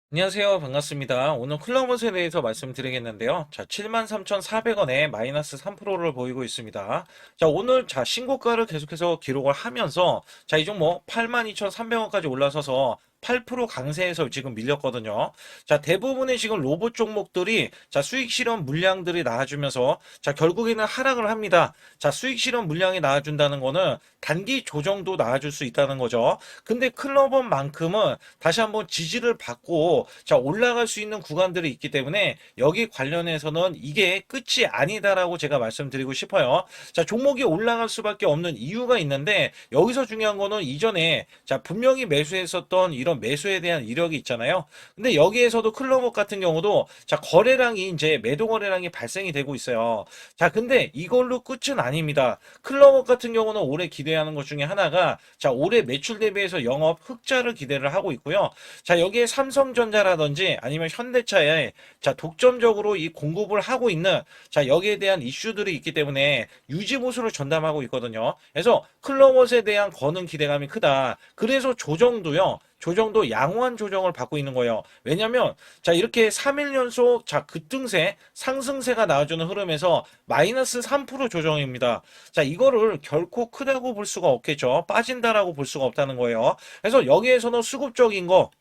안녕하세요. 반갑습니다. 오늘 클럽옷에 대해서 말씀드리겠는데요. 자, 73,400원에 마이너스 3%를 보이고 있습니다. 자, 오늘 신고가를 계속해서 기록을 하면서 이 종목 82,300원까지 올라서서 8% 강세에서 지금 밀렸거든요. 자, 대부분의 지금 로봇 종목들이 수익 실현 물량들이 나와주면서 결국에는 하락을 합니다. 수익 실현 물량이 나와준다는 거는 단기 조정도 나와줄 수 있다는 거죠. 근데 클럽원만큼은 다시 한번 지지를 받고 올라갈 수 있는 구간들이 있기 때문에 여기 관련해서는 이게 끝이 아니다라고 제가 말씀드리고 싶어요. 종목이 올라갈 수밖에 없는 이유가 있는데 여기서 중요한 거는 이전에 분명히 매수했었던 이런 매수에 대한 이력이 있잖아요. 근데 여기에서도 클럽업 같은 경우도 거래량이 이제 매도 거래량이 발생이 되고 있어요. 근데 이걸로 끝은 아닙니다. 클럽업 같은 경우는 올해 기대하는 것 중에 하나가 올해 매출 대비해서 영업 흑자를 기대를 하고 있고요. 여기에 삼성전자라든지 아니면 현대차에 독점적으로 이 공급을 하고 있는 여기에 대한 이슈들이 있기 때문에 유지 보수를 전담하고 있거든요. 그래서 클로봇에 대한 거는 기대감이 크다. 그래서 조정도 양호한 조정을 받고 있는 거예요. 왜냐면 이렇게 3일 연속 급등세 상승세가 나와주는 흐름에서 마이너스 3% 조정입니다. 이거를 결코 크다고 볼 수가 없겠죠. 빠진다라고 볼 수가 없다는 거예요. 그래서 여기에서는 수급적인 거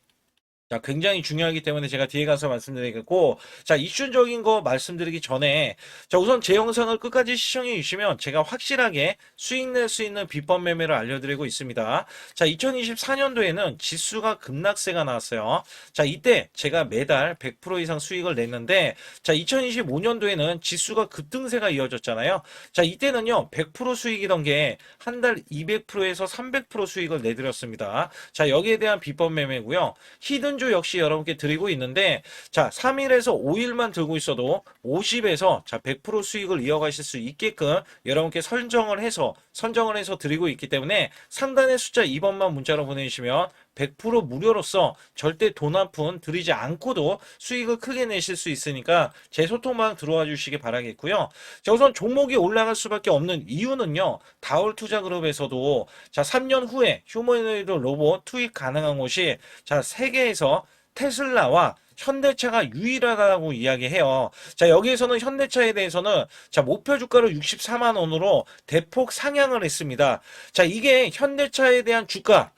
굉장히 중요하기 때문에 제가 뒤에 가서 말씀드리겠고, 이슈적인 거 말씀드리기 전에, 우선 제 영상을 끝까지 시청해 주시면 제가 확실하게 수익 낼 수 있는 비법 매매를 알려드리고 있습니다. 2024년도에는 지수가 급락세가 나왔어요. 이때 제가 매달 100% 이상 수익을 냈는데, 2025년도에는 지수가 급등세가 이어졌잖아요. 이때는요, 100% 수익이던 게 한 달 200%에서 300% 수익을 내드렸습니다. 여기에 대한 비법 매매고요. 히든주 역시 여러분께 드리고 있는데 3일에서 5일만 들고 있어도 50에서 100% 수익을 이어가실 수 있게끔 여러분께 선정을 해서 드리고 있기 때문에 상단의 숫자 2번만 문자로 보내주시면 100% 무료로서 절대 돈 한 푼 들이지 않고도 수익을 크게 내실 수 있으니까 제 소통방 들어와 주시기 바라겠고요. 우선 종목이 올라갈 수밖에 없는 이유는요. 다울투자그룹에서도 3년 후에 휴머노이드 로봇 투입 가능한 곳이 세계에서 테슬라와 현대차가 유일하다고 이야기해요. 여기에서는 현대차에 대해서는 목표 주가를 64만 원으로 대폭 상향을 했습니다. 이게 현대차에 대한 주가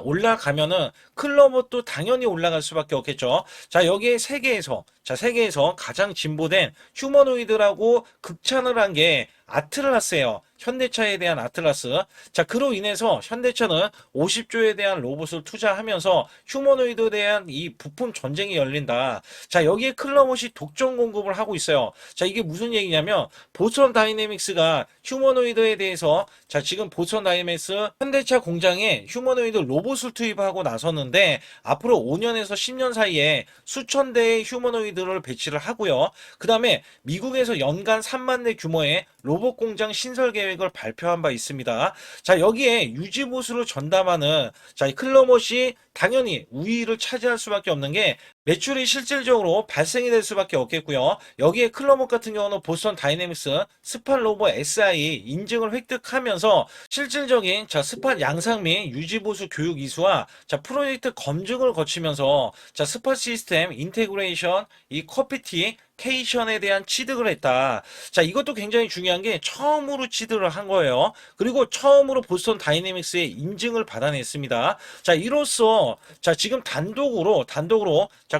올라가면은 클로봇도 당연히 올라갈 수밖에 없겠죠. 여기에 세계에서 가장 진보된 휴머노이드라고 극찬을 한 게 아틀라스예요. 현대차에 대한 아틀라스. 그로 인해서 현대차는 50조에 대한 로봇을 투자하면서 휴머노이드에 대한 이 부품 전쟁이 열린다. 여기에 클로봇이 독점 공급을 하고 있어요. 이게 무슨 얘기냐면 보스턴 다이내믹스가 휴머노이드에 대해서 지금 보스턴 다이내믹스 현대차 공장에 휴머노이드 로봇을 투입하고 나섰는데 앞으로 5년에서 10년 사이에 수천 대의 휴머노이드를 배치를 하고요. 그 다음에 미국에서 연간 3만 대 규모의 로봇 공장 신설 계획을 발표한 바 있습니다. 여기에 유지 보수를 전담하는 이 클로봇이 당연히 우위를 차지할 수밖에 없는 게 매출이 실질적으로 발생이 될 수밖에 없겠고요. 여기에 클로봇 같은 경우는 보스턴 다이내믹스 스팟 로봇 SI 인증을 획득하면서 실질적인 스팟 양상 및 유지 보수 교육 이수와 프로젝트 검증을 거치면서 스팟 시스템 인테그레이션 이 커피티케이션에 대한 취득을 했다. 이것도 굉장히 중요한 게 처음으로 취득을 한 거예요. 그리고 처음으로 보스턴 다이내믹스의 인증을 받아냈습니다. 이로써 지금 단독으로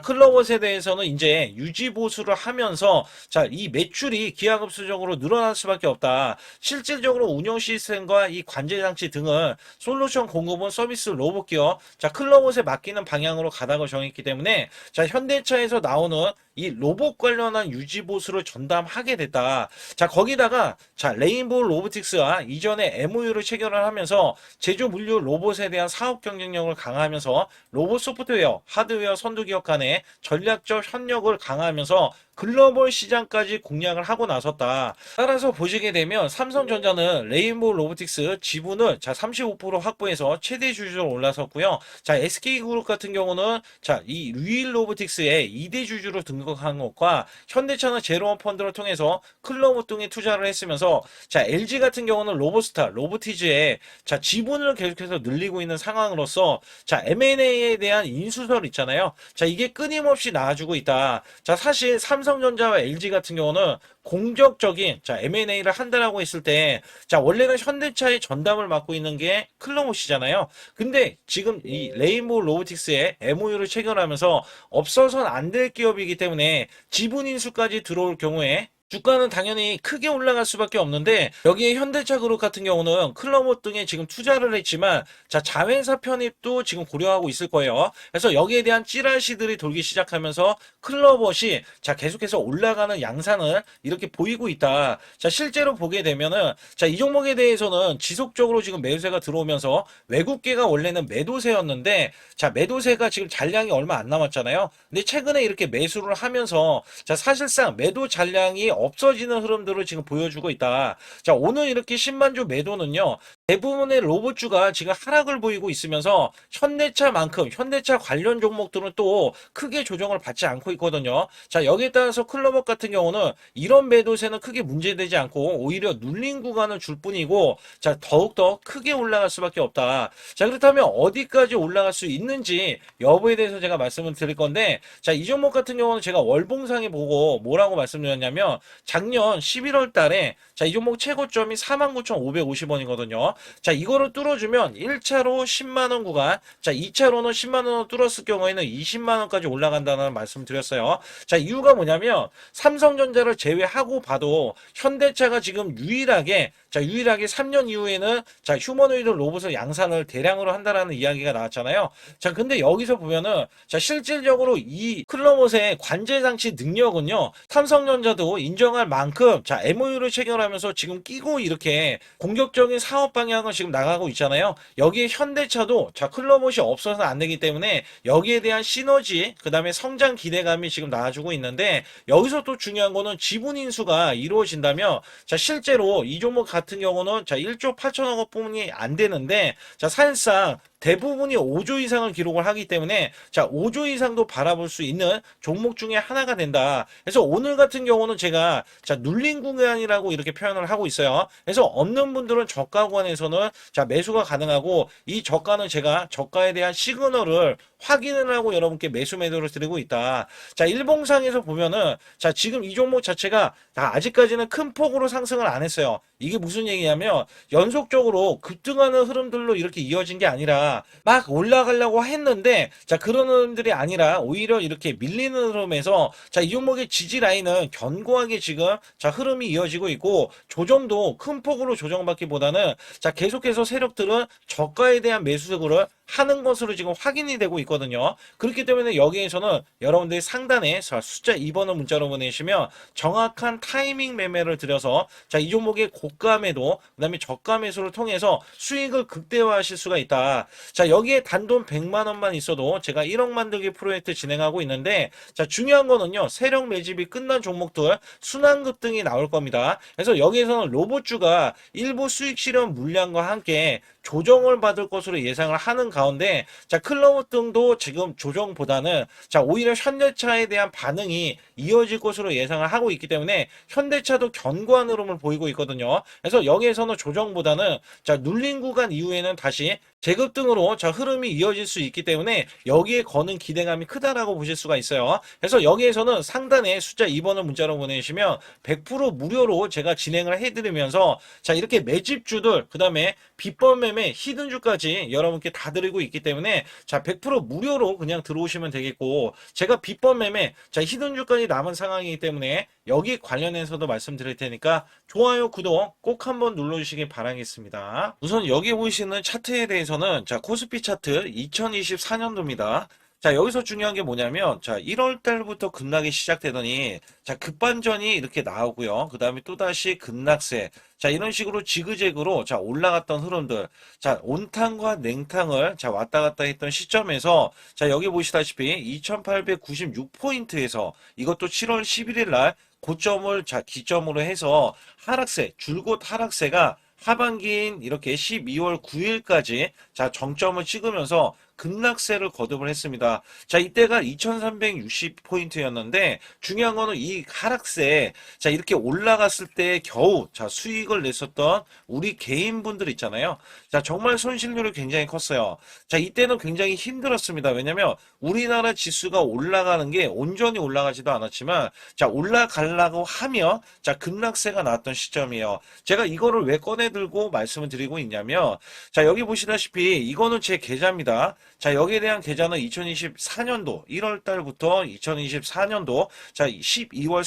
클로봇에 대해서는 이제 유지 보수를 하면서 이 매출이 기하급수적으로 늘어날 수밖에 없다. 실질적으로 운영 시스템과 이 관제 장치 등을 솔루션 공급은 서비스 로봇 기업 클로봇에 맡기는 방향으로 가닥을 정했기 때문에 현대차에서 나오는 이 로봇 관련한 유지 보수를 전담하게 됐다. 거기다가 레인보우 로보틱스와 이전에 MOU를 체결을 하면서 제조 물류 로봇에 대한 사업 경쟁력을 강화하면서 로봇 소프트웨어, 하드웨어 선두 기업 간의 전략적 협력을 강화하면서 글로벌 시장까지 공략을 하고 나섰다. 따라서 보시게 되면 삼성전자는 레인보우 로보틱스 지분을 35% 확보해서 최대 주주로 올라섰고요. SK그룹 같은 경우는 이 루일 로보틱스의 2대 주주로 등극한 것과 현대차는 제로원 펀드를 통해서 클로버 등에 투자를 했으면서 자, LG 같은 경우는 로보스타, 로보티즈에 자, 지분을 계속해서 늘리고 있는 상황으로서 자, M&A에 대한 인수설 있잖아요. 자, 이게 끊임없이 나와주고 있다. 자, 사실 삼성전자와 LG 같은 경우는 공격적인 자, M&A를 한다라고 했을 때 자, 원래는 현대차의 전담을 맡고 있는 게 클로모시잖아요. 근데 지금 이 레인보우 로보틱스에 MOU를 체결하면서 없어서는 안 될 기업이기 때문에 지분 인수까지 들어올 경우에 주가는 당연히 크게 올라갈 수밖에 없는데 여기에 현대차 그룹 같은 경우는 클로모 등에 지금 투자를 했지만 자, 자회사 편입도 지금 고려하고 있을 거예요. 그래서 여기에 대한 찌라시들이 돌기 시작하면서 클로버시 자, 계속해서 올라가는 양상을 이렇게 보이고 있다. 자, 실제로 보게 되면은 자, 이 종목에 대해서는 지속적으로 지금 매수세가 들어오면서 외국계가 원래는 매도세였는데 자, 매도세가 지금 잔량이 얼마 안 남았잖아요. 근데 최근에 이렇게 매수를 하면서 자, 사실상 매도 잔량이 없어지는 흐름들을 지금 보여주고 있다. 자, 오늘 이렇게 10만 주 매도는요. 대부분의 로봇주가 지금 하락을 보이고 있으면서 현대차만큼 현대차 관련 종목들은 또 크게 조정을 받지 않고 있거든요. 자, 여기에 따라서 클로버 같은 경우는 이런 매도세는 크게 문제되지 않고 오히려 눌린 구간을 줄 뿐이고 자, 더욱더 크게 올라갈 수밖에 없다. 자, 그렇다면 어디까지 올라갈 수 있는지 여부에 대해서 제가 말씀을 드릴 건데 자, 이 종목 같은 경우는 제가 월봉상에 보고 뭐라고 말씀드렸냐면 작년 11월 달에 자, 이 종목 최고점이 49,550원이거든요. 자, 이거를 뚫어주면 1차로 10만원 구간, 자, 2차로는 10만원을 뚫었을 경우에는 20만원까지 올라간다는 말씀 드렸어요. 자, 이유가 뭐냐면 삼성전자를 제외하고 봐도 현대차가 지금 유일하게 3년 이후에는 자, 휴머노이드 로봇을 양산을 대량으로 한다라는 이야기가 나왔잖아요. 자, 근데 여기서 보면은 자, 실질적으로 이 클로봇의 관제 장치 능력은요. 삼성전자도 인정할 만큼 자, MOU를 체결하면서 지금 끼고 이렇게 공격적인 사업 방향을 지금 나가고 있잖아요. 여기에 현대차도 자, 클로봇이 없어서 안 되기 때문에 여기에 대한 시너지, 그다음에 성장 기대감이 지금 나와주고 있는데 여기서 또 중요한 거는 지분 인수가 이루어진다면 자, 실제로 이 종목 같은 경우는 자, 1조 8천억 원뿐이 안 되는데 자, 사실상 대부분이 5조 이상을 기록을 하기 때문에 자, 5조 이상도 바라볼 수 있는 종목 중에 하나가 된다. 그래서 오늘 같은 경우는 제가 자, 눌린 구간이라고 이렇게 표현을 하고 있어요. 그래서 없는 분들은 저가 구간에서는 자, 매수가 가능하고 이 저가는 제가 저가에 대한 시그널을 확인을 하고 여러분께 매수 매도를 드리고 있다. 자, 일봉상에서 보면은 자, 지금 이 종목 자체가 아직까지는 큰 폭으로 상승을 안 했어요. 이게 무슨 얘기냐면 연속적으로 급등하는 흐름들로 이렇게 이어진 게 아니라 막 올라가려고 했는데 자, 그런 흐름들이 아니라 오히려 이렇게 밀리는 흐름에서 자, 이 종목의 지지 라인은 견고하게 지금 자, 흐름이 이어지고 있고 조정도 큰 폭으로 조정받기보다는 자, 계속해서 세력들은 저가에 대한 매수를 하는 것으로 지금 확인이 되고 있거든요. 그렇기 때문에 여기에서는 여러분들이 상단에 숫자 2번을 문자로 보내시면 정확한 타이밍 매매를 들여서 자, 이 종목의 고가 매도, 그 다음에 저가 매수를 통해서 수익을 극대화하실 수가 있다. 자, 여기에 단돈 100만 원만 있어도 제가 1억 만들기 프로젝트 진행하고 있는데 자, 중요한 거는요. 세력 매집이 끝난 종목들 순환급 등이 나올 겁니다. 그래서 여기에서는 로봇주가 일부 수익 실현 물량과 함께 조정을 받을 것으로 예상을 하는 가운데 자, 클로버 등도 지금 조정보다는 자, 오히려 현대차에 대한 반응이 이어질 것으로 예상을 하고 있기 때문에 현대차도 견고한 흐름을 보이고 있거든요. 그래서 여기에서는 조정보다는 자, 눌린 구간 이후에는 다시 제급 등으로 자, 흐름이 이어질 수 있기 때문에 여기에 거는 기대감이 크다라고 보실 수가 있어요. 그래서 여기에서는 상단에 숫자 2번을 문자로 보내시면 100% 무료로 제가 진행을 해드리면서 자, 이렇게 매집주들, 그 다음에 비법 매매, 히든주까지 여러분께 다 드리고 있기 때문에 자, 100% 무료로 그냥 들어오시면 되겠고 제가 비법 매매, 자, 히든주까지 남은 상황이기 때문에 여기 관련해서도 말씀드릴 테니까 좋아요, 구독 꼭 한번 눌러주시기 바라겠습니다. 우선 여기 보이시는 차트에 대해서는 자, 코스피 차트 2024년도입니다. 자, 여기서 중요한 게 뭐냐면 자, 1월 달부터 급락이 시작되더니 자, 급반전이 이렇게 나오고요. 그 다음에 또다시 급락세. 자, 이런 식으로 지그재그로 자, 올라갔던 흐름들. 자, 온탕과 냉탕을 자, 왔다 갔다 했던 시점에서 자, 여기 보시다시피 2896포인트에서 이것도 7월 11일 날 고점을 자, 기점으로 해서 하락세, 줄곧 하락세가 하반기인 이렇게 12월 9일까지 자, 정점을 찍으면서 급락세를 거듭을 했습니다. 자, 이때가 2360포인트였는데 중요한 거는 이 하락세, 자, 이렇게 올라갔을 때 겨우 자, 수익을 냈었던 우리 개인분들 있잖아요. 자, 정말 손실률이 굉장히 컸어요. 자, 이때는 굉장히 힘들었습니다. 왜냐면 우리나라 지수가 올라가는 게 온전히 올라가지도 않았지만 자, 올라가려고 하면 자, 급락세가 나왔던 시점이에요. 제가 이거를 왜 꺼내들고 말씀을 드리고 있냐면 자, 여기 보시다시피 이거는 제 계좌입니다. 자, 여기에 대한 계좌는 2024년도 1월 달부터 2024년도 자, 12월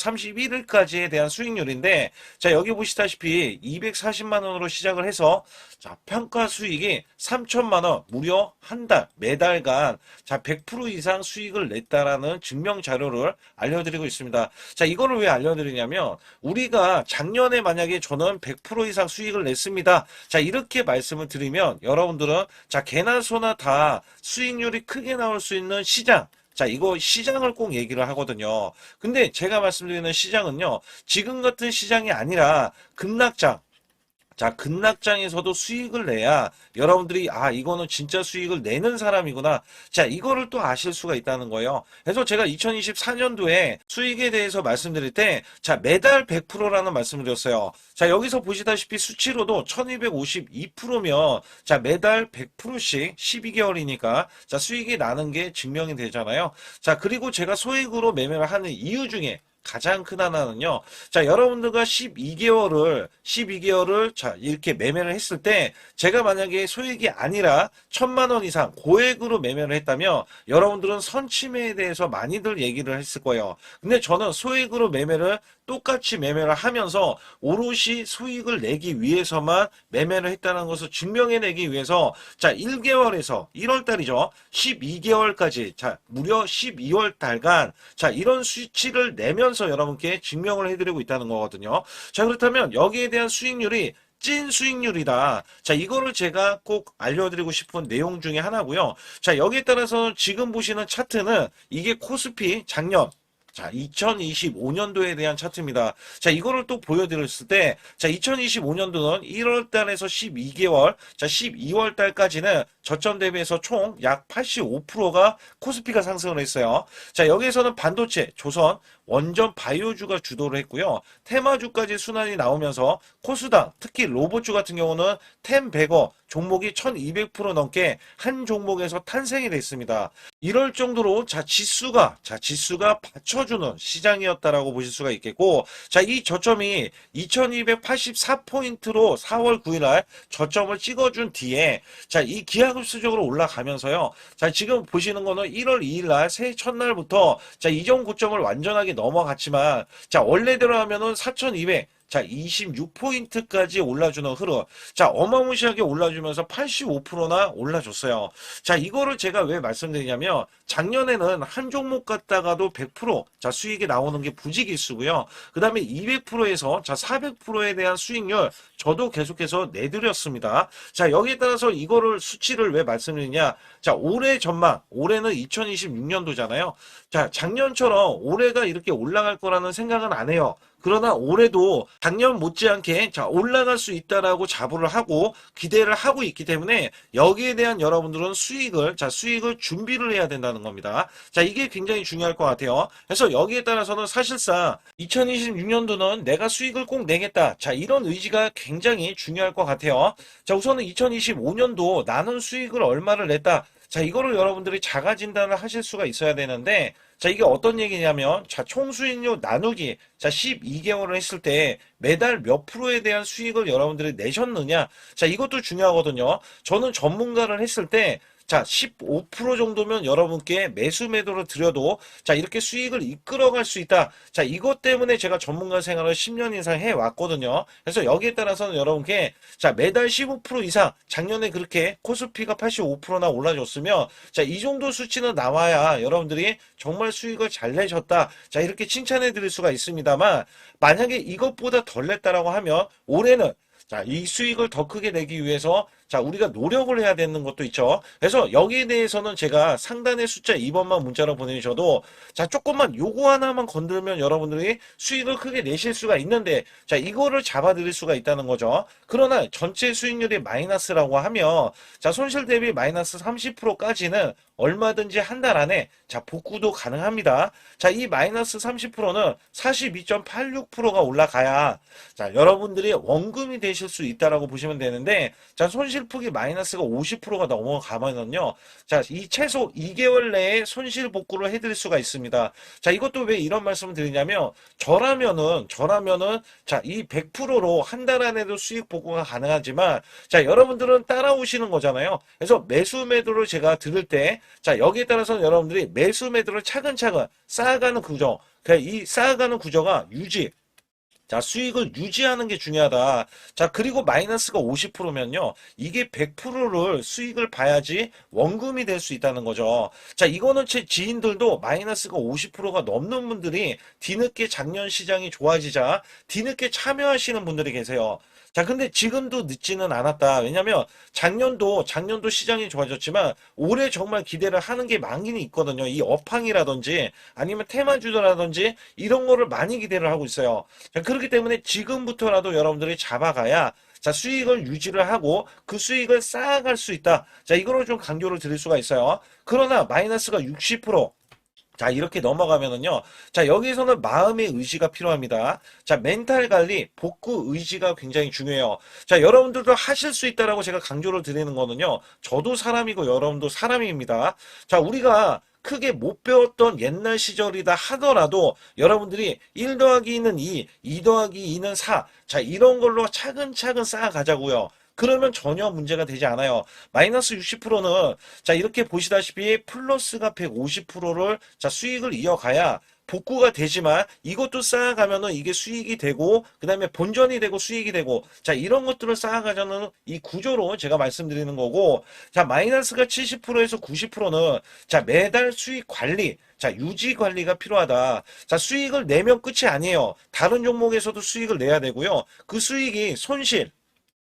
31일까지에 대한 수익률인데 자, 여기 보시다시피 240만 원으로 시작을 해서 자, 평가 수익이 3천만 원 무려 한 달, 매달간 자, 100% 이상 수익을 냈다라는 증명 자료를 알려드리고 있습니다. 자, 이거를 왜 알려드리냐면 우리가 작년에 만약에 저는 100% 이상 수익을 냈습니다. 자, 이렇게 말씀을 드리면 여러분들은 자, 개나 소나 다 수익률이 크게 나올 수 있는 시장, 자, 이거 시장을 꼭 얘기를 하거든요. 근데 제가 말씀드리는 시장은요, 지금 같은 시장이 아니라 급락장, 자, 급락장에서도 수익을 내야 여러분들이 아, 이거는 진짜 수익을 내는 사람이구나. 자, 이거를 또 아실 수가 있다는 거예요. 그래서 제가 2024년도에 수익에 대해서 말씀드릴 때 자, 매달 100%라는 말씀을 드렸어요. 자, 여기서 보시다시피 수치로도 1252%면 자, 매달 100%씩 12개월이니까 자, 수익이 나는 게 증명이 되잖아요. 자, 그리고 제가 소액으로 매매를 하는 이유 중에 가장 큰 하나는요. 자, 여러분들과 12개월을 자, 이렇게 매매를 했을 때 제가 만약에 소액이 아니라 1000만 원 이상 고액으로 매매를 했다면 여러분들은 선침해에 대해서 많이들 얘기를 했을 거예요. 근데 저는 소액으로 매매를 똑같이 매매를 하면서 오롯이 수익을 내기 위해서만 매매를 했다는 것을 증명해내기 위해서 자, 1개월에서 1월 달이죠. 12개월까지 자, 무려 12월 달간 자, 이런 수치를 내면서 여러분께 증명을 해드리고 있다는 거거든요. 자, 그렇다면 여기에 대한 수익률이 찐 수익률이다. 자, 이거를 제가 꼭 알려드리고 싶은 내용 중에 하나고요. 자, 여기에 따라서 지금 보시는 차트는 이게 코스피 작년 자, 2025년도에 대한 차트입니다. 자, 이거를 또 보여드렸을 때, 자, 2025년도는 1월 달에서 12개월, 자, 12월 달까지는 저점 대비해서 총 약 85%가 코스피가 상승을 했어요. 자, 여기에서는 반도체, 조선, 원전 바이오주가 주도를 했고요. 테마주까지 순환이 나오면서 코스닥, 특히 로봇주 같은 경우는 템100어 종목이 1200% 넘게 한 종목에서 탄생이 됐습니다. 이럴 정도로 자, 지수가 받쳐주는 시장이었다라고 보실 수가 있겠고, 자, 이 저점이 2284포인트로 4월 9일날 저점을 찍어준 뒤에 자, 이 기하급수적으로 올라가면서요. 자, 지금 보시는 거는 1월 2일날 새해 첫날부터 자, 이전 고점을 완전하게 넘어갔지만 자, 원래대로 하면은 4200 자, 26포인트까지 올라주는 흐름. 자, 어마무시하게 올라주면서 85%나 올라줬어요. 자, 이거를 제가 왜 말씀드리냐면, 작년에는 한 종목 갖다가도 100%, 자, 수익이 나오는 게 부지기수고요. 그 다음에 200%에서, 자, 400%에 대한 수익률, 저도 계속해서 내드렸습니다. 자, 여기에 따라서 이거를 수치를 왜 말씀드리냐. 자, 올해 전망, 올해는 2026년도잖아요. 자, 작년처럼 올해가 이렇게 올라갈 거라는 생각은 안 해요. 그러나 올해도 작년 못지않게 자, 올라갈 수 있다라고 자부를 하고 기대를 하고 있기 때문에 여기에 대한 여러분들은 수익을 준비를 해야 된다는 겁니다. 자, 이게 굉장히 중요할 것 같아요. 그래서 여기에 따라서는 사실상 2026년도는 내가 수익을 꼭 내겠다. 자, 이런 의지가 굉장히 중요할 것 같아요. 자, 우선은 2025년도 나는 수익을 얼마를 냈다. 자, 이거를 여러분들이 자가 진단을 하실 수가 있어야 되는데 자, 이게 어떤 얘기냐면 자, 총수익률 나누기 자, 12개월을 했을 때 매달 몇 프로에 대한 수익을 여러분들이 내셨느냐. 자, 이것도 중요하거든요. 저는 전문가를 했을 때 자, 15% 정도면 여러분께 매수 매도를 드려도 자, 이렇게 수익을 이끌어갈 수 있다. 자, 이것 때문에 제가 전문가 생활을 10년 이상 해왔거든요. 그래서 여기에 따라서는 여러분께 자, 매달 15% 이상 작년에 그렇게 코스피가 85%나 올라줬으면 자, 이 정도 수치는 나와야 여러분들이 정말 수익을 잘 내셨다. 자, 이렇게 칭찬해 드릴 수가 있습니다만 만약에 이것보다 덜 냈다라고 하면 올해는 자, 이 수익을 더 크게 내기 위해서 자, 우리가 노력을 해야 되는 것도 있죠. 그래서 여기에 대해서는 제가 상단의 숫자 2번만 문자로 보내주셔도 자, 조금만 요거 하나만 건들면 여러분들이 수익을 크게 내실 수가 있는데 자, 이거를 잡아드릴 수가 있다는 거죠. 그러나 전체 수익률이 마이너스라고 하면 자, 손실 대비 마이너스 30%까지는 얼마든지 한 달 안에 자, 복구도 가능합니다. 자, 이 마이너스 30%는 42.86%가 올라가야 자, 여러분들이 원금이 되실 수 있다라고 보시면 되는데 자, 손실폭이 마이너스가 50%가 넘어가면은요. 자, 이 최소 2개월 내에 손실 복구를 해드릴 수가 있습니다. 자, 이것도 왜 이런 말씀을 드리냐면 저라면은 자, 이 100%로 한 달 안에도 수익 복구가 가능하지만 자, 여러분들은 따라오시는 거잖아요. 그래서 매수 매도를 제가 들을 때 자, 여기에 따라서 여러분들이 매수 매도를 차근차근 쌓아가는 구조. 이 쌓아가는 구조가 유지. 자, 수익을 유지하는 게 중요하다. 자, 그리고 마이너스가 50%면요. 이게 100%를 수익을 봐야지 원금이 될 수 있다는 거죠. 자, 이거는 제 지인들도 마이너스가 50%가 넘는 분들이 뒤늦게 작년 시장이 좋아지자 뒤늦게 참여하시는 분들이 계세요. 자, 근데 지금도 늦지는 않았다. 왜냐면 작년도 시장이 좋아졌지만 올해 정말 기대를 하는 게 많이 있거든요. 이 업황이라든지 아니면 테마주라든지 이런 거를 많이 기대를 하고 있어요. 자, 그렇기 때문에 지금부터라도 여러분들이 잡아가야 자, 수익을 유지를 하고 그 수익을 쌓아갈 수 있다. 자, 이거를 좀 강조를 드릴 수가 있어요. 그러나 마이너스가 60%, 자, 이렇게 넘어가면은요. 자, 여기서는 마음의 의지가 필요합니다. 자, 멘탈 관리, 복구 의지가 굉장히 중요해요. 자, 여러분들도 하실 수 있다라고 제가 강조를 드리는 거는요. 저도 사람이고 여러분도 사람입니다. 자, 우리가 크게 못 배웠던 옛날 시절이다 하더라도 여러분들이 1 더하기 2는 2 더하기 2는 4. 자, 이런 걸로 차근차근 쌓아가자고요. 그러면 전혀 문제가 되지 않아요. 마이너스 60%는 자, 이렇게 보시다시피 플러스가 150%를 자, 수익을 이어가야 복구가 되지만 이것도 쌓아가면은 이게 수익이 되고 그다음에 본전이 되고 수익이 되고 자, 이런 것들을 쌓아가자는 이 구조로 제가 말씀드리는 거고 자, 마이너스가 70%에서 90%는 자, 매달 수익 관리 자, 유지 관리가 필요하다. 자, 수익을 내면 끝이 아니에요. 다른 종목에서도 수익을 내야 되고요. 그 수익이 손실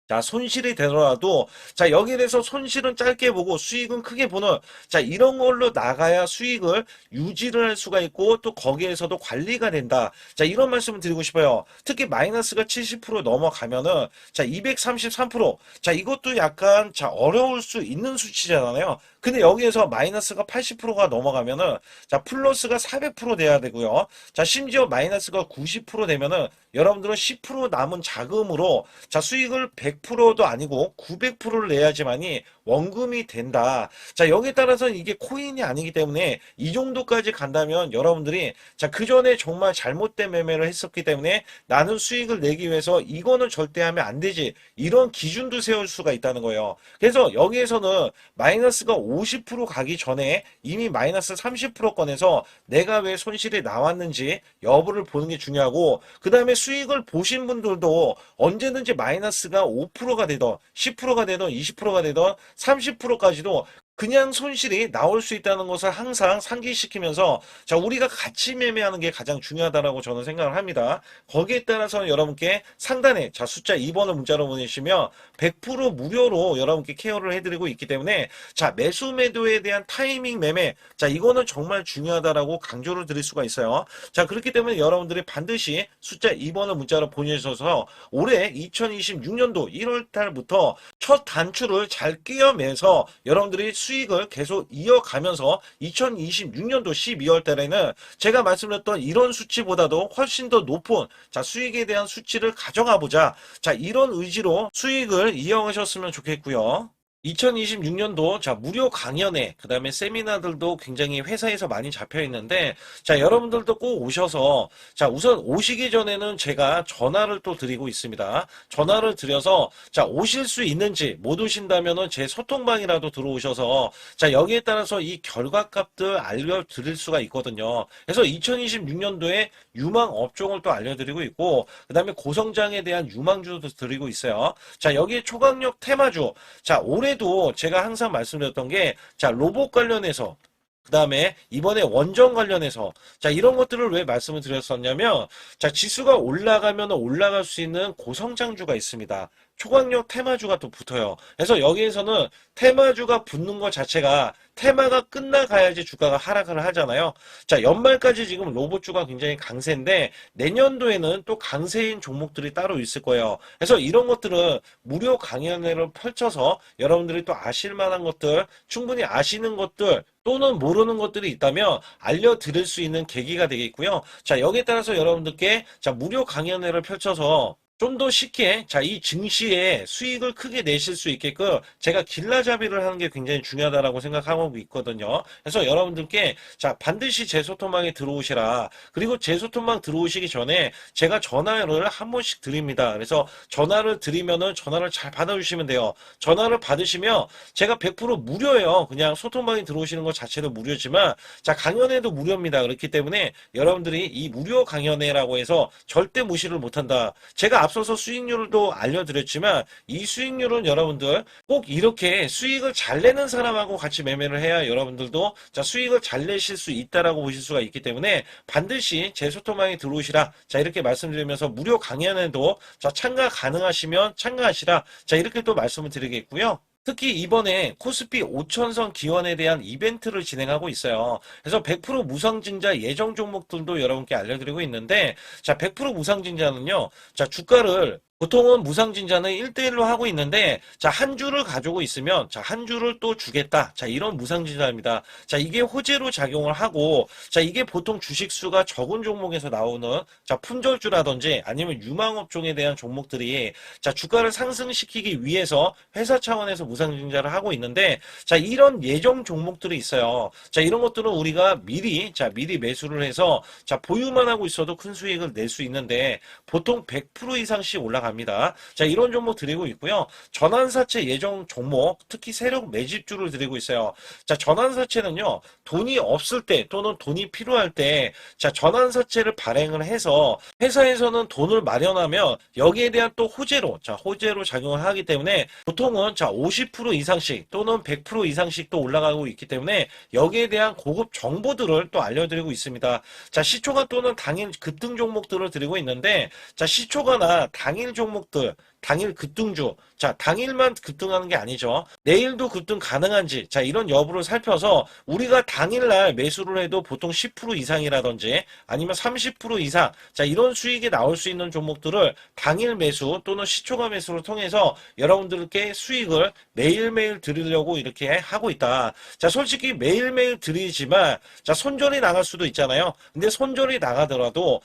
자, 손실이 되더라도, 자, 여기에 대해서 손실은 짧게 보고 수익은 크게 보는, 자, 이런 걸로 나가야 수익을 유지를 할 수가 있고, 또 거기에서도 관리가 된다. 자, 이런 말씀을 드리고 싶어요. 특히 마이너스가 70% 넘어가면은, 자, 233%. 자, 이것도 약간, 자, 어려울 수 있는 수치잖아요. 근데 여기에서 마이너스가 80%가 넘어가면은, 자, 플러스가 400% 돼야 되고요. 자, 심지어 마이너스가 90% 되면은, 여러분들은 10% 남은 자금으로, 자, 수익을 100%도 아니고 900%를 내야지만이 원금이 된다. 자, 여기에 따라서는 이게 코인이 아니기 때문에 이 정도까지 간다면 여러분들이 자, 그 전에 정말 잘못된 매매를 했었기 때문에 나는 수익을 내기 위해서 이거는 절대 하면 안 되지. 이런 기준도 세울 수가 있다는 거예요. 그래서 여기에서는 마이너스가 50% 가기 전에 이미 마이너스 30%권에서 내가 왜 손실이 나왔는지 여부를 보는 게 중요하고 그 다음에 수익을 보신 분들도 언제든지 마이너스가 5%가 되던 10%가 되던 20%가 되던 30%까지도 그냥 손실이 나올 수 있다는 것을 항상 상기시키면서 자, 우리가 같이 매매하는 게 가장 중요하다라고 저는 생각을 합니다. 거기에 따라서 여러분께 상단에 자, 숫자 2번을 문자로 보내시면 100% 무료로 여러분께 케어를 해드리고 있기 때문에 자, 매수 매도에 대한 타이밍 매매 자, 이거는 정말 중요하다라고 강조를 드릴 수가 있어요. 자, 그렇기 때문에 여러분들이 반드시 숫자 2번을 문자로 보내셔서 올해 2026년도 1월 달부터 첫 단추를 잘 끼워매서 여러분들이 수익을 계속 이어가면서 2026년도 12월 달에는 제가 말씀드렸던 이런 수치보다도 훨씬 더 높은 자, 수익에 대한 수치를 가져가 보자. 자, 이런 의지로 수익을 이어가셨으면 좋겠고요. 2026년도 자, 무료 강연회 그다음에 세미나들도 굉장히 회사에서 많이 잡혀 있는데 자, 여러분들도 꼭 오셔서 자, 우선 오시기 전에는 제가 전화를 또 드리고 있습니다. 전화를 드려서 자, 오실 수 있는지 못 오신다면은 제 소통방이라도 들어오셔서 자, 여기에 따라서 이 결과값들 알려드릴 수가 있거든요. 그래서 2026년도에 유망 업종을 또 알려드리고 있고 그다음에 고성장에 대한 유망주도 드리고 있어요. 자, 여기에 초강력 테마주 자, 올해도 제가 항상 말씀드렸던 게 자, 로봇 관련해서 그 다음에 이번에 원전 관련해서 자, 이런 것들을 왜 말씀을 드렸었냐면 자, 지수가 올라가면 올라갈 수 있는 고성장주가 있습니다. 초강력 테마주가 또 붙어요. 그래서 여기에서는 테마주가 붙는 것 자체가 테마가 끝나가야지 주가가 하락을 하잖아요. 자, 연말까지 지금 로봇주가 굉장히 강세인데 내년도에는 또 강세인 종목들이 따로 있을 거예요. 그래서 이런 것들은 무료 강연회를 펼쳐서 여러분들이 또 아실 만한 것들, 충분히 아시는 것들 또는 모르는 것들이 있다면 알려드릴 수 있는 계기가 되겠고요. 자, 여기에 따라서 여러분들께 자, 무료 강연회를 펼쳐서 좀 더 쉽게 이 증시에 수익을 크게 내실 수 있게끔 제가 길라잡이를 하는 게 굉장히 중요하다고 생각하고 있거든요. 그래서 여러분들께 반드시 제 소통망에 들어오시라. 그리고 제 소통망 들어오시기 전에 제가 전화를 한 번씩 드립니다. 그래서 전화를 드리면은 전화를 잘 받아주시면 돼요. 전화를 받으시면 제가 100% 무료예요. 그냥 소통망에 들어오시는 것 자체도 무료지만 강연회도 무료입니다. 그렇기 때문에 여러분들이 이 무료 강연회라고 해서 절대 무시를 못한다. 제가 앞서서 수익률도 알려드렸지만 이 수익률은 여러분들 꼭 이렇게 수익을 잘 내는 사람하고 같이 매매를 해야 여러분들도 수익을 잘 내실 수 있다라고 보실 수가 있기 때문에 반드시 제 소통망에 들어오시라. 이렇게 말씀드리면서 무료 강연에도 참가 가능하시면 참가하시라. 이렇게 또 말씀을 드리겠고요. 특히 이번에 코스피 5천선 기원에 대한 이벤트를 진행하고 있어요. 그래서 100% 무상증자 예정 종목들도 여러분께 알려드리고 있는데 100% 무상증자는요. 주가를 보통은 무상증자는 1대1로 하고 있는데 한 주를 가지고 있으면 한 주를 또 주겠다. 이런 무상증자입니다. 이게 호재로 작용을 하고 이게 보통 주식수가 적은 종목에서 나오는 품절주라든지 아니면 유망업종에 대한 종목들이 주가를 상승시키기 위해서 회사 차원에서 무상증자를 하고 있는데 이런 예정 종목들이 있어요. 이런 것들은 우리가 미리 매수를 해서 보유만 하고 있어도 큰 수익을 낼 수 있는데 보통 100% 이상씩 올라갑니다. 이런 종목 드리고 있고요. 전환사채 예정 종목, 특히 세력 매집주를 드리고 있어요. 전환사채는요, 돈이 없을 때 또는 돈이 필요할 때, 전환사채를 발행을 해서 회사에서는 돈을 마련하면 여기에 대한 또 호재로 작용을 하기 때문에 보통은 50% 이상씩 또는 100% 이상씩 또 올라가고 있기 때문에 여기에 대한 고급 정보들을 또 알려드리고 있습니다. 시초가 또는 당일 급등 종목들을 드리고 있는데, 시초가나 당일 종목들, 당일 급등주, 당일만 급등하는 게 아니죠. 내일도 급등 가능한지, 이런 여부를 살펴서 우리가 당일날 매수를 해도 보통 10% 이상이라든지 아니면 30% 이상, 이런 수익이 나올 수 있는 종목들을 당일 매수 또는 시초가 매수를 통해서 여러분들께 수익을 매일매일 드리려고 이렇게 하고 있다. 솔직히 매일매일 드리지만, 손절이 나갈 수도 있잖아요. 근데 손절이 나가더라도,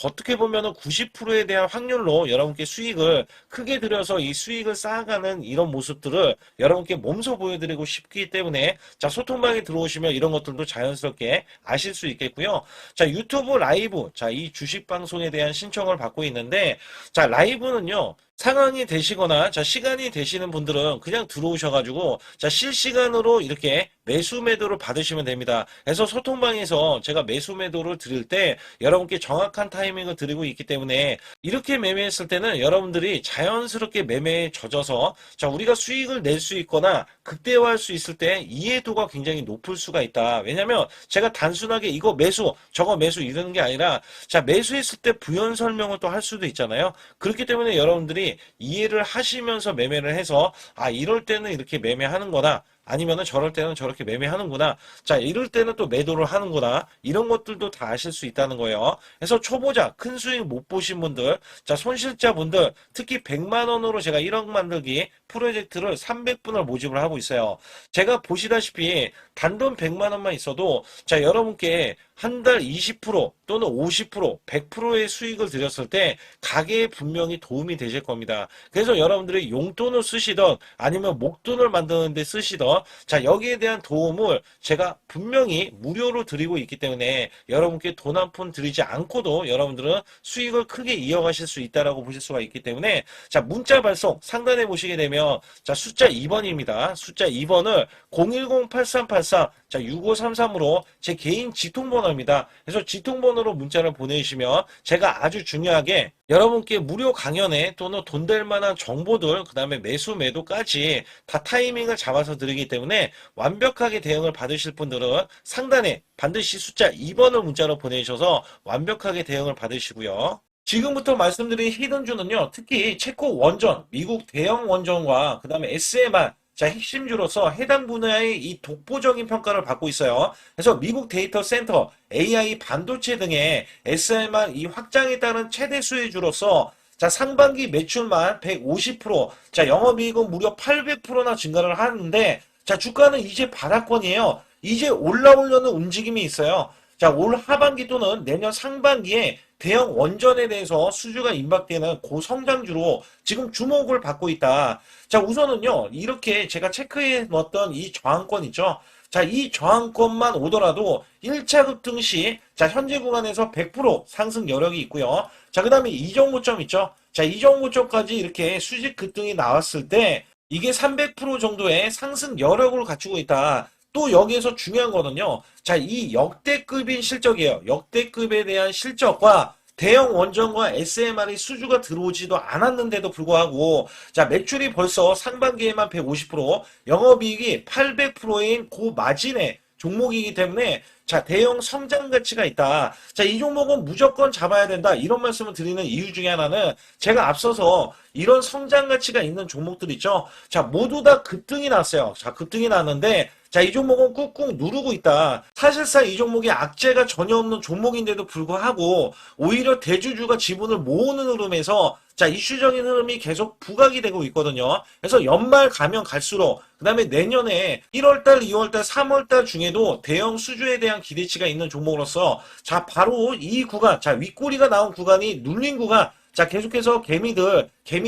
어떻게 보면은 90%에 대한 확률로 여러분께 수익을 크게 들여서 이 수익을 쌓아가는 이런 모습들을 여러분께 몸소 보여드리고 싶기 때문에 소통방에 들어오시면 이런 것들도 자연스럽게 아실 수 있겠고요. 유튜브 라이브 이 주식 방송에 대한 신청을 받고 있는데 라이브는요. 상황이 되시거나 시간이 되시는 분들은 그냥 들어오셔가지고 실시간으로 이렇게 매수 매도를 받으시면 됩니다. 그래서 소통방에서 제가 매수 매도를 드릴 때 여러분께 정확한 타이밍을 드리고 있기 때문에 이렇게 매매했을 때는 여러분들이 자연스럽게 매매에 젖어서 우리가 수익을 낼 수 있거나 극대화할 수 있을 때 이해도가 굉장히 높을 수가 있다. 왜냐면 제가 단순하게 이거 매수 저거 매수 이러는 게 아니라 매수했을 때 부연 설명을 또 할 수도 있잖아요. 그렇기 때문에 여러분들이 이해를 하시면서 매매를 해서 이럴 때는 이렇게 매매하는 거다. 아니면은 저럴 때는 저렇게 매매하는구나. 이럴 때는 또 매도를 하는구나. 이런 것들도 다 아실 수 있다는 거예요. 그래서 초보자, 큰 수익 못 보신 분들, 손실자분들, 특히 100만 원으로 제가 1억 만들기 프로젝트를 300분을 모집을 하고 있어요. 제가 보시다시피 단돈 100만 원만 있어도 여러분께 한 달 20% 또는 50%, 100%의 수익을 드렸을 때 가게에 분명히 도움이 되실 겁니다. 그래서 여러분들이 용돈을 쓰시던 아니면 목돈을 만드는 데 쓰시던 여기에 대한 도움을 제가 분명히 무료로 드리고 있기 때문에 여러분께 돈 한 푼 드리지 않고도 여러분들은 수익을 크게 이어가실 수 있다라고 보실 수가 있기 때문에 문자 발송 상단에 보시게 되면 숫자 2번입니다. 숫자 2번을 010-8383-6533으로 제 개인 직통번호입니다. 그래서 직통번호로 문자를 보내주시면 제가 아주 중요하게 여러분께 무료 강연에 또는 돈 될 만한 정보들 그 다음에 매수 매도까지 다 타이밍을 잡아서 드리기 때문에 완벽하게 대응을 받으실 분들은 상단에 반드시 숫자 2번을 문자로 보내주셔서 완벽하게 대응을 받으시고요. 지금부터 말씀드린 히든주는요, 특히 체코 원전, 미국 대형 원전과 그 다음에 SMR, 자, 핵심주로서 해당 분야의 이 독보적인 평가를 받고 있어요. 그래서 미국 데이터 센터, AI 반도체 등의 SMR 이 확장에 따른 최대 수혜주로서 자, 상반기 매출만 150%, 자, 영업이익은 무려 800%나 증가를 하는데, 자, 주가는 이제 바닥권이에요. 이제 올라오려는 움직임이 있어요. 자, 올 하반기 또는 내년 상반기에 대형 원전에 대해서 수주가 임박되는 고성장주로 지금 주목을 받고 있다. 자, 우선은요, 이렇게 제가 체크해 놓았던 이 저항권 있죠. 자, 이 저항권만 오더라도 1차 급등 시, 자, 현재 구간에서 100% 상승 여력이 있고요. 자, 그 다음에 이정고점 있죠. 자, 이정고점까지 이렇게 수직 급등이 나왔을 때, 이게 300% 정도의 상승 여력을 갖추고 있다. 또 여기에서 중요한 거는요. 자, 이 역대급인 실적이에요. 역대급에 대한 실적과 대형 원전과 SMR이 수주가 들어오지도 않았는데도 불구하고 자, 매출이 벌써 상반기에만 150%, 영업이익이 800%인 고마진의 종목이기 때문에 자, 대형 성장 가치가 있다. 자, 이 종목은 무조건 잡아야 된다. 이런 말씀을 드리는 이유 중에 하나는 제가 앞서서 이런 성장 가치가 있는 종목들 있죠. 자, 모두 다 급등이 났어요. 자, 급등이 났는데 자, 이 종목은 꾹꾹 누르고 있다. 사실상 이 종목이 악재가 전혀 없는 종목인데도 불구하고 오히려 대주주가 지분을 모으는 흐름에서 자, 이슈적인 흐름이 계속 부각이 되고 있거든요. 그래서 연말 가면 갈수록 그 다음에 내년에 1월달, 2월달, 3월달 중에도 대형 수주에 대한 기대치가 있는 종목으로서 자, 바로 이 구간, 자, 윗꼬리가 나온 구간이 눌린 구간, 자, 계속해서 개미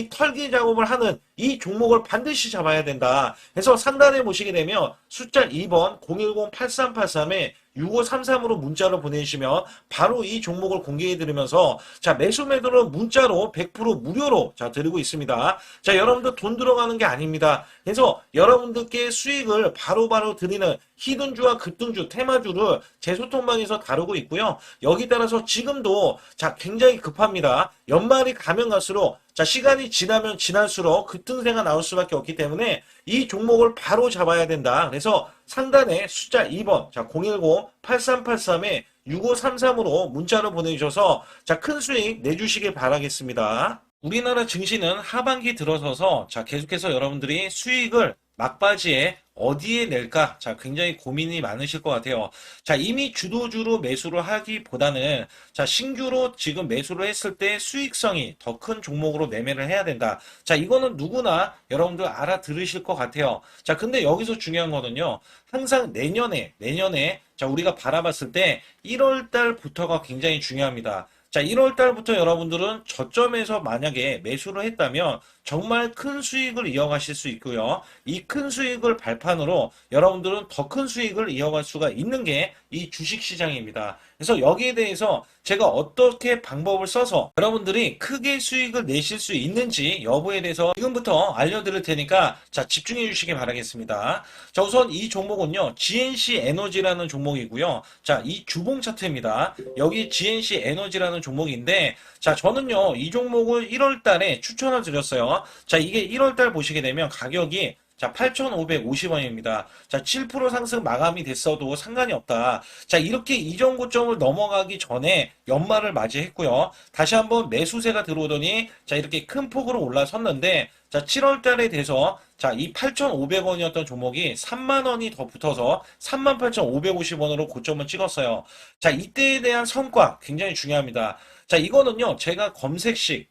털기 작업을 하는 이 종목을 반드시 잡아야 된다. 그래서 상단에 보시게 되면 숫자 2번 010-8383에 6533으로 문자로 보내주시면 바로 이 종목을 공개해 드리면서 자, 매수 매도는 문자로 100% 무료로 자, 드리고 있습니다. 자, 여러분들 돈 들어가는 게 아닙니다. 그래서 여러분들께 수익을 바로바로 드리는 히든주와 급등주, 테마주를 제 소통방에서 다루고 있고요. 여기 따라서 지금도 자, 굉장히 급합니다. 연말이 가면 갈수록 자, 시간이 지나면 지날수록 급등세가 나올 수밖에 없기 때문에 이 종목을 바로 잡아야 된다. 그래서 상단에 숫자 2번, 자, 010-8383에 6533으로 문자로 보내주셔서 자, 큰 수익 내주시길 바라겠습니다. 우리나라 증시는 하반기 들어서서 자, 계속해서 여러분들이 수익을 막바지에 어디에 낼까? 자, 굉장히 고민이 많으실 것 같아요. 자, 이미 주도주로 매수를 하기보다는 자, 신규로 지금 매수를 했을 때 수익성이 더 큰 종목으로 매매를 해야 된다. 자, 이거는 누구나 여러분들 알아들으실 것 같아요. 자, 근데 여기서 중요한 거는요. 항상 내년에 자, 우리가 바라봤을 때 1월 달부터가 굉장히 중요합니다. 자, 1월 달부터 여러분들은 저점에서 만약에 매수를 했다면 정말 큰 수익을 이어가실 수 있고요. 이 큰 수익을 발판으로 여러분들은 더 큰 수익을 이어갈 수가 있는 게 이 주식시장입니다. 그래서 여기에 대해서 제가 어떻게 방법을 써서 여러분들이 크게 수익을 내실 수 있는지 여부에 대해서 지금부터 알려드릴 테니까 자, 집중해 주시기 바라겠습니다. 자, 우선 이 종목은요, GNC 에너지라는 종목이고요. 자, 이 주봉 차트입니다. 여기 GNC 에너지라는 종목인데 자, 저는요, 이 종목을 1월 달에 추천을 드렸어요. 자, 이게 1월 달 보시게 되면 가격이 자, 8,550원입니다. 자, 7% 상승 마감이 됐어도 상관이 없다. 자, 이렇게 이전 고점을 넘어가기 전에 연말을 맞이했고요. 다시 한번 매수세가 들어오더니 자, 이렇게 큰 폭으로 올라섰는데 자, 7월 달에 돼서 자, 이 8,500원이었던 종목이 3만 원이 더 붙어서 38,550원으로 고점을 찍었어요. 자, 이때에 대한 성과 굉장히 중요합니다. 자, 이거는요, 제가 검색식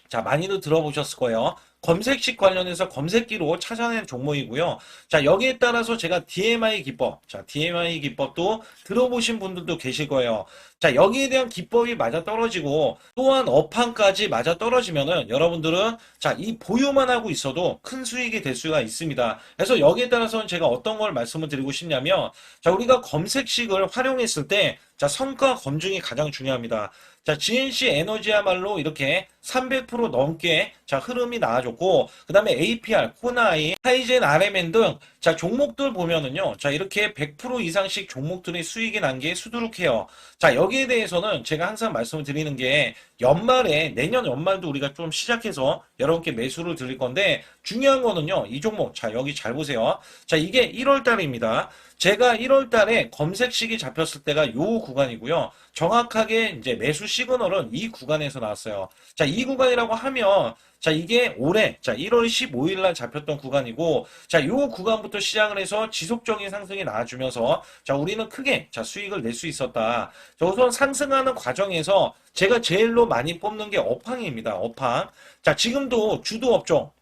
자, 많이들 들어보셨을 거예요. 검색식 관련해서 검색기로 찾아낸 종목이고요. 자, 여기에 따라서 제가 DMI 기법, 자, DMI 기법도 들어보신 분들도 계실 거예요. 자, 여기에 대한 기법이 맞아 떨어지고 또한 업황까지 맞아 떨어지면은 여러분들은 자, 이 보유만 하고 있어도 큰 수익이 될 수가 있습니다. 그래서 여기에 따라서는 제가 어떤 걸 말씀을 드리고 싶냐면 자, 우리가 검색식을 활용했을 때 자, 성과 검증이 가장 중요합니다. 자, GNC 에너지야말로 이렇게 300% 넘게 자, 흐름이 나와줬고, 그 다음에 APR, 코나이, 하이젠, RMN 등 자, 종목들 보면은요. 자, 이렇게 100% 이상씩 종목들의 수익이 난 게 수두룩해요. 자, 여기에 대해서는 제가 항상 말씀을 드리는 게 연말에 내년 연말도 우리가 좀 시작해서 여러분께 매수를 드릴 건데 중요한 거는요. 이 종목 자, 여기 잘 보세요. 자, 이게 1월 달입니다. 제가 1월 달에 검색식이 잡혔을 때가 요 구간이고요. 정확하게 이제 매수 시그널은 이 구간에서 나왔어요. 자, 이 구간이라고 하면 자, 이게 올해, 자, 1월 15일 날 잡혔던 구간이고, 자, 요 구간부터 시작을 해서 지속적인 상승이 나와주면서, 자, 우리는 크게, 자, 수익을 낼 수 있었다. 자, 우선 상승하는 과정에서 제가 제일로 많이 뽑는 게 업황입니다. 업황. 자, 지금도 주도 업종.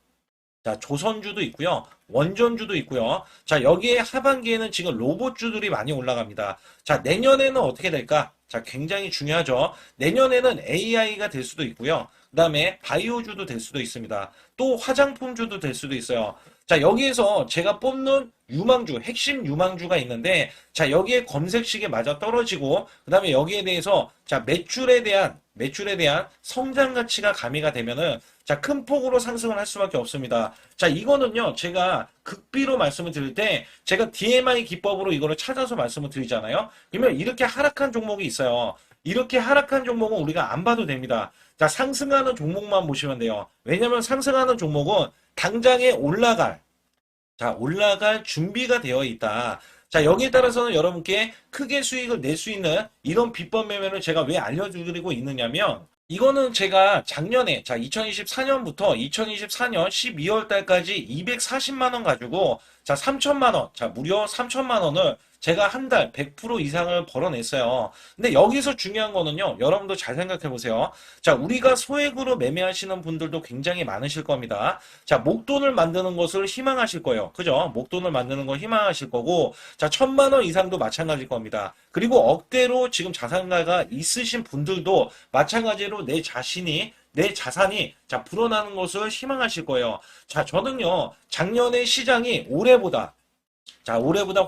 자, 조선주도 있고요. 원전주도 있고요. 자, 여기에 하반기에는 지금 로봇주들이 많이 올라갑니다. 자, 내년에는 어떻게 될까? 자, 굉장히 중요하죠. 내년에는 AI가 될 수도 있고요. 그 다음에 바이오주도 될 수도 있습니다. 또 화장품주도 될 수도 있어요. 자, 여기에서 제가 뽑는 유망주, 핵심 유망주가 있는데, 자, 여기에 검색식에 맞아 떨어지고, 그 다음에 여기에 대해서, 자, 매출에 대한 성장 가치가 가미가 되면은, 자, 큰 폭으로 상승을 할 수밖에 없습니다. 자, 이거는요, 제가 극비로 말씀을 드릴 때, 제가 DMI 기법으로 이거를 찾아서 말씀을 드리잖아요. 그러면 이렇게 하락한 종목이 있어요. 이렇게 하락한 종목은 우리가 안 봐도 됩니다. 자, 상승하는 종목만 보시면 돼요. 왜냐면 상승하는 종목은 당장에 올라갈 준비가 되어 있다. 자, 여기에 따라서는 여러분께 크게 수익을 낼 수 있는 이런 비법 매매를 제가 왜 알려드리고 있느냐면, 이거는 제가 작년에, 자, 2024년부터 2024년 12월 달까지 240만 원 가지고, 자, 3천만 원, 자, 무려 3천만 원을 제가 한 달 100% 이상을 벌어냈어요. 근데 여기서 중요한 거는요, 여러분도 잘 생각해 보세요. 자, 우리가 소액으로 매매하시는 분들도 굉장히 많으실 겁니다. 자, 목돈을 만드는 것을 희망하실 거예요. 그죠? 목돈을 만드는 걸 희망하실 거고, 자, 1,000만 원 이상도 마찬가지일 겁니다. 그리고 억대로 지금 자산가가 있으신 분들도 마찬가지로 내 자산이 자 불어나는 것을 희망하실 거예요. 자, 저는요 작년에 시장이 올해보다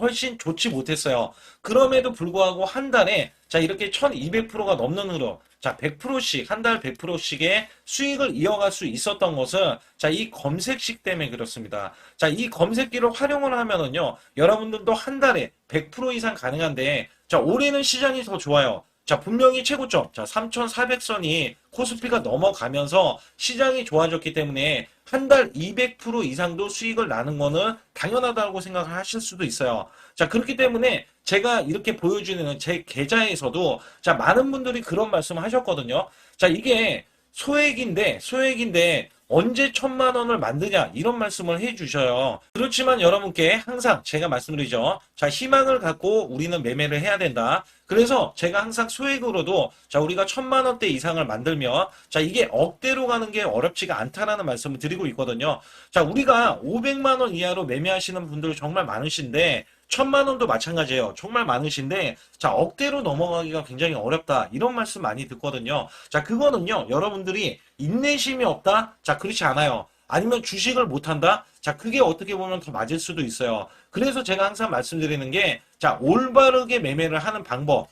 훨씬 좋지 못했어요. 그럼에도 불구하고 한 달에 자 이렇게 1200%가 넘는 흐름, 자 100%씩 한 달 100%씩의 수익을 이어갈 수 있었던 것은 자 이 검색식 때문에 그렇습니다. 자, 이 검색기를 활용을 하면은요 여러분들도 한 달에 100% 이상 가능한데, 자 올해는 시장이 더 좋아요. 자, 분명히 최고점, 자, 3,400선이 코스피가 넘어가면서 시장이 좋아졌기 때문에 한 달 200% 이상도 수익을 나는 거는 당연하다고 생각을 하실 수도 있어요. 자, 그렇기 때문에 제가 이렇게 보여주는 제 계좌에서도 자, 많은 분들이 그런 말씀을 하셨거든요. 자, 이게 소액인데 언제 1,000만 원을 만드냐 이런 말씀을 해주셔요. 그렇지만 여러분께 항상 제가 말씀드리죠. 자, 희망을 갖고 우리는 매매를 해야 된다. 그래서 제가 항상 소액으로도 자 우리가 1,000만 원대 이상을 만들면 자 이게 억대로 가는 게 어렵지가 않다라는 말씀을 드리고 있거든요. 자, 우리가 500만 원 이하로 매매하시는 분들 정말 많으신데 1,000만 원도 마찬가지예요. 정말 많으신데 자 억대로 넘어가기가 굉장히 어렵다 이런 말씀 많이 듣거든요. 자, 그거는요 여러분들이 인내심이 없다? 자, 그렇지 않아요. 아니면 주식을 못한다? 자, 그게 어떻게 보면 더 맞을 수도 있어요. 그래서 제가 항상 말씀드리는 게 자 올바르게 매매를 하는 방법,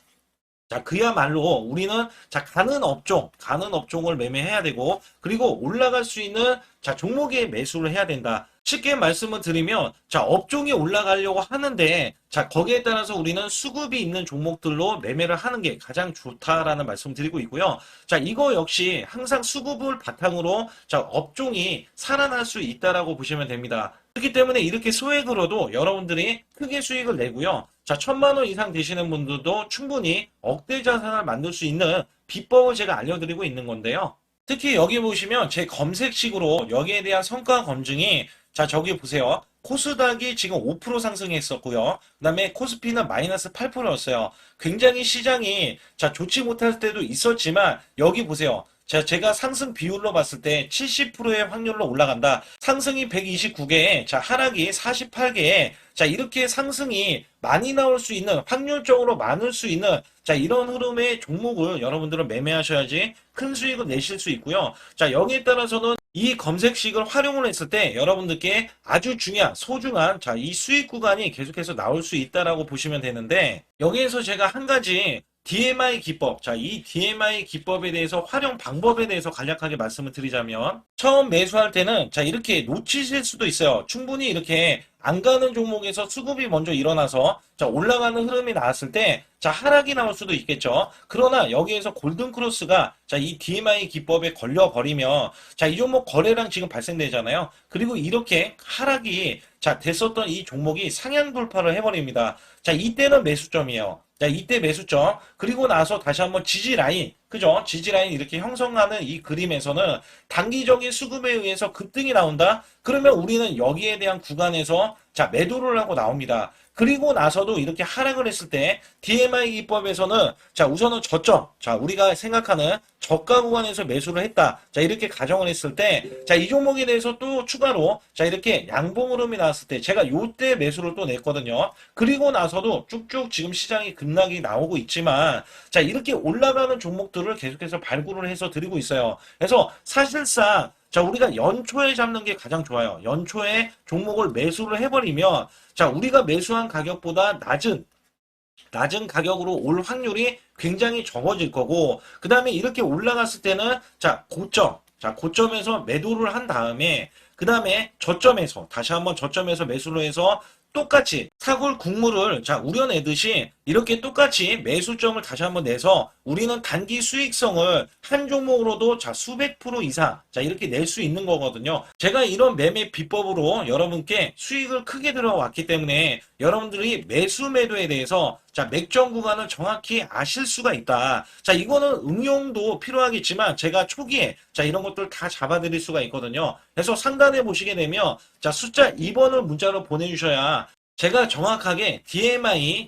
자, 그야말로 우리는 자 가는 업종을 매매해야 되고, 그리고 올라갈 수 있는 자 종목에 매수를 해야 된다. 쉽게 말씀을 드리면 자 업종이 올라가려고 하는데 자 거기에 따라서 우리는 수급이 있는 종목들로 매매를 하는 게 가장 좋다라는 말씀 드리고 있고요. 자, 이거 역시 항상 수급을 바탕으로 자 업종이 살아날 수 있다라고 보시면 됩니다. 그렇기 때문에 이렇게 소액으로도 여러분들이 크게 수익을 내고요. 자, 1,000만 원 이상 되시는 분들도 충분히 억대 자산을 만들 수 있는 비법을 제가 알려드리고 있는 건데요. 특히 여기 보시면 제 검색식으로 여기에 대한 성과 검증이 자 저기 보세요. 코스닥이 지금 5% 상승했었고요. 그 다음에 코스피는 마이너스 8%였어요. 굉장히 시장이 자 좋지 못할 때도 있었지만 여기 보세요. 자, 제가 상승 비율로 봤을 때 70%의 확률로 올라간다. 상승이 129개에, 자, 하락이 48개에, 자, 이렇게 상승이 많이 나올 수 있는, 확률적으로 많을 수 있는, 자, 이런 흐름의 종목을 여러분들은 매매하셔야지 큰 수익을 내실 수 있고요. 자, 여기에 따라서는 이 검색식을 활용을 했을 때 여러분들께 아주 소중한, 자, 이 수익 구간이 계속해서 나올 수 있다라고 보시면 되는데, 여기에서 제가 한 가지 DMI 기법. 자, 이 DMI 기법에 대해서 활용 방법에 대해서 간략하게 말씀을 드리자면 처음 매수할 때는 자, 이렇게 놓치실 수도 있어요. 충분히 이렇게 안 가는 종목에서 수급이 먼저 일어나서 자, 올라가는 흐름이 나왔을 때 자, 하락이 나올 수도 있겠죠. 그러나 여기에서 골든 크로스가 자, 이 DMI 기법에 걸려 버리면 자, 이 종목 거래량 지금 발생되잖아요. 그리고 이렇게 하락이 자, 됐었던 이 종목이 상향 돌파를 해버립니다. 자, 이때는 매수점이에요. 자, 이때 매수점. 그리고 나서 다시 한번 지지 라인. 그죠? 지지 라인 이렇게 형성하는 이 그림에서는 단기적인 수급에 의해서 급등이 나온다? 그러면 우리는 여기에 대한 구간에서 자, 매도를 하고 나옵니다. 그리고 나서도 이렇게 하락을 했을 때 DMI 기법에서는 자, 우선은 저점. 자, 우리가 생각하는 저가 구간에서 매수를 했다. 자, 이렇게 가정을 했을 때 자, 이 종목에 대해서 또 추가로 자, 이렇게 양봉 흐름이 나왔을 때 제가 요때 매수를 또 냈거든요. 그리고 나서도 쭉쭉 지금 시장이 급락이 나오고 있지만 자, 이렇게 올라가는 종목들을 계속해서 발굴을 해서 드리고 있어요. 그래서 사실상 자, 우리가 연초에 잡는 게 가장 좋아요. 연초에 종목을 매수를 해버리면 자, 우리가 매수한 가격보다 낮은 가격으로 올 확률이 굉장히 적어질 거고, 그 다음에 이렇게 올라갔을 때는, 자, 고점에서 매도를 한 다음에, 그 다음에 저점에서, 다시 한번 저점에서 매수를 해서 똑같이 사골 국물을 자, 우려내듯이 이렇게 똑같이 매수점을 다시 한번 내서 우리는 단기 수익성을 한 종목으로도 자, 수백 프로 이상 자, 이렇게 낼 수 있는 거거든요. 제가 이런 매매 비법으로 여러분께 수익을 크게 들어왔기 때문에 여러분들이 매수 매도에 대해서 자, 맥점 구간을 정확히 아실 수가 있다. 자, 이거는 응용도 필요하겠지만 제가 초기에 자, 이런 것들 다 잡아드릴 수가 있거든요. 그래서 상단에 보시게 되면 자, 숫자 2번을 문자로 보내주셔야 제가 정확하게 DMI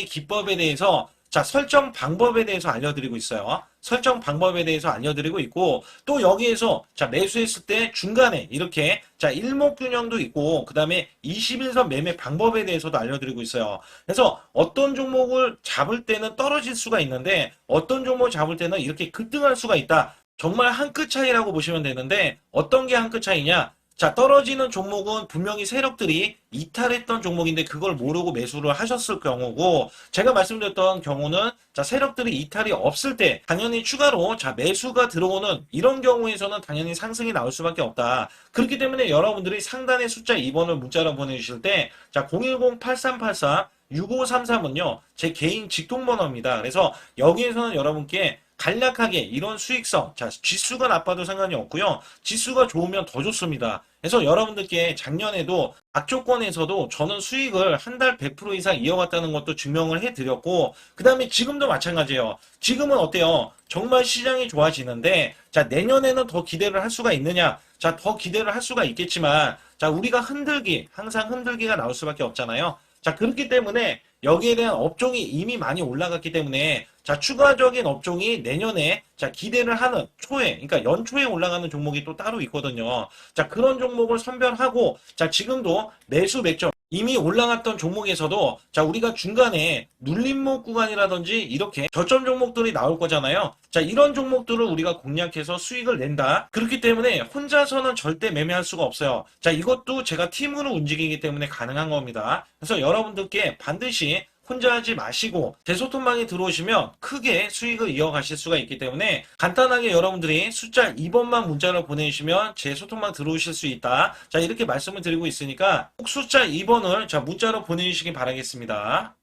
기법에 대해서 자, 설정 방법에 대해서 알려드리고 있어요. 설정 방법에 대해서 알려드리고 있고, 또 여기에서, 자, 매수했을 때 중간에 이렇게, 자, 일목균형도 있고, 그 다음에 21선 매매 방법에 대해서도 알려드리고 있어요. 그래서 어떤 종목을 잡을 때는 떨어질 수가 있는데, 어떤 종목을 잡을 때는 이렇게 급등할 수가 있다. 정말 한 끗 차이라고 보시면 되는데, 어떤 게 한 끗 차이냐? 자, 떨어지는 종목은 분명히 세력들이 이탈했던 종목인데 그걸 모르고 매수를 하셨을 경우고, 제가 말씀드렸던 경우는 자, 세력들이 이탈이 없을 때 당연히 추가로 자, 매수가 들어오는 이런 경우에서는 당연히 상승이 나올 수밖에 없다. 그렇기 때문에 여러분들이 상단의 숫자 2번을 문자로 보내주실 때 자, 010-8384-6533은요 제 개인 직통번호입니다. 그래서 여기에서는 여러분께 간략하게 이런 수익성, 자, 지수가 나빠도 상관이 없고요. 지수가 좋으면 더 좋습니다. 그래서 여러분들께 작년에도 악조건에서도 저는 수익을 한 달 100% 이상 이어갔다는 것도 증명을 해드렸고, 그 다음에 지금도 마찬가지예요. 지금은 어때요? 정말 시장이 좋아지는데, 자, 내년에는 더 기대를 할 수가 있느냐? 자, 더 기대를 할 수가 있겠지만, 자, 우리가 항상 흔들기가 나올 수밖에 없잖아요. 자, 그렇기 때문에 여기에 대한 업종이 이미 많이 올라갔기 때문에 자, 추가적인 업종이 내년에 자, 기대를 하는 그러니까 연초에 올라가는 종목이 또 따로 있거든요. 자, 그런 종목을 선별하고 자, 지금도 매수 맥점 이미 올라갔던 종목에서도 자, 우리가 중간에 눌림목 구간이라든지 이렇게 저점 종목들이 나올 거잖아요. 자, 이런 종목들을 우리가 공략해서 수익을 낸다. 그렇기 때문에 혼자서는 절대 매매할 수가 없어요. 자, 이것도 제가 팀으로 움직이기 때문에 가능한 겁니다. 그래서 여러분들께 반드시 혼자 하지 마시고 제 소통방에 들어오시면 크게 수익을 이어가실 수가 있기 때문에 간단하게 여러분들이 숫자 2번만 문자로 보내주시면 제 소통방 들어오실 수 있다. 자, 이렇게 말씀을 드리고 있으니까 꼭 숫자 2번을 자, 문자로 보내주시기 바라겠습니다.